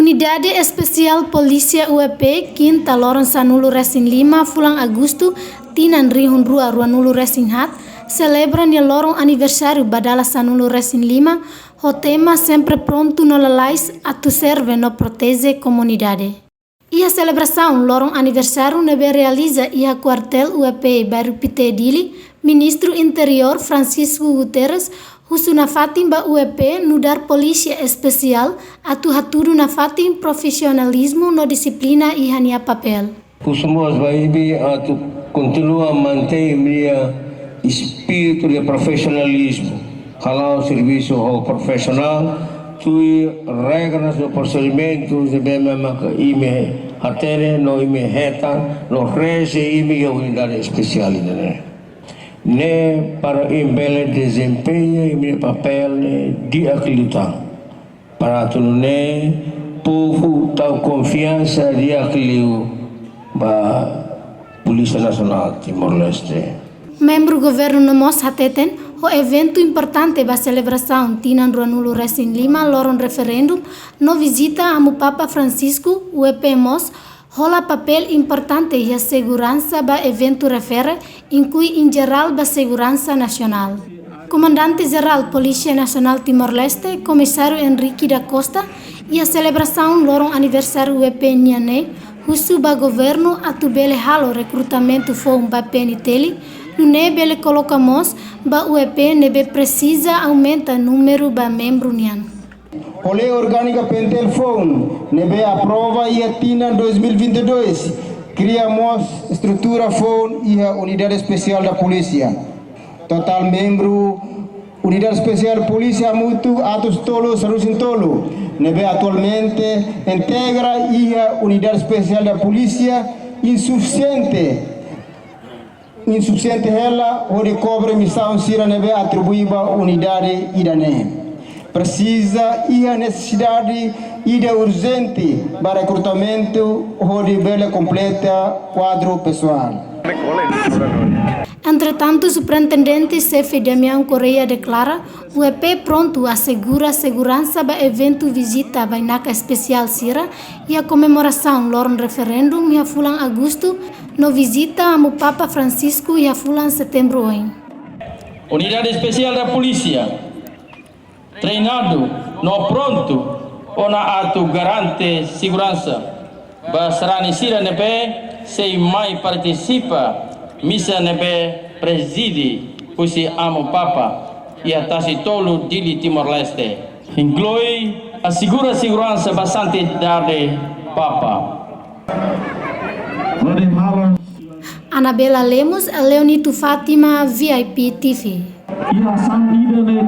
Unidade Especial Polícia UEP, Quinta Lorong Sanulu Resin 5, Fulang Agosto, Tinan Rihun Rua Ruanulu Resin Hat, celebra o lorong aniversário Badala Sanulu Resin 5, o tema sempre pronto no lalais atu serve no protege comunidade. E a celebração lorong aniversário nebe realiza e a quartel UEP baru Pite Dili, Ministro Interior Francisco Guterres, husu na fatim ba UEP nudar polícia especial atu haturu na fatim profissionalismo no disciplina e hania papel. Costumamos baibi atu continua a manter minha espírito de profissionalismo. Kalau serviço ao profissional, tui regras do procedimento de bem maka ime hatere no ime heta no reze ime a unidade especial ne para embele desempenho e meu papel de acreditar para tu ne povo tal confiança de acreditar ba Polícia Nacional Timor-Leste. Membro governo Namos hateten o evento importante ba celebração Tinan Ruanulu Resin 5 lorong referendum no visita a Papa Francisco UEP Mos rola papel importante e a segurança ba evento refere, inclui em geral ba segurança nacional. Comandante-Geral Polícia Nacional Timor-Leste, Comissário Henrique da Costa, e a celebração lorong aniversário UEP Niane, husu ba governo atubele halo recrutamento fom ba peniteli, no nebele colocamos ba UEP nebe precisa aumenta número ba membro nian. A Lei Orgânica Pentel Phone, nebe aprova e atina 2022, criamos estrutura Phone e a Unidade Especial da Polícia. Total membro, Unidade Especial Polícia Mutu Atos Tolo, Sarusin Tolo, nebe atualmente integra e a Unidade Especial da Polícia insuficiente ela, onde cobre missão sira nebe atribuída Unidade Idane. Precisa e a necessidade e de urgente para recrutamento onde bela completa quadro pessoal. Entretanto, o superintendente-chefe Damião Correia declara o UEP pronto assegura segurança para evento visita a Naca Especial Sira e a comemoração lorong referendum e a Fulang Agosto no visita a Papa Francisco e a Fulang Setembro. Unidade Especial da Polícia treinado no pronto ona atu garante segurança basrani sira nebe sei mai participa misa nebe presidi kusi amo papa e atasi tolo dili Timor-Leste inclui assegura segurança bastante dade papa. Anabela Lemos, Leonito Fátima, VIP TV. Ia sang ida ne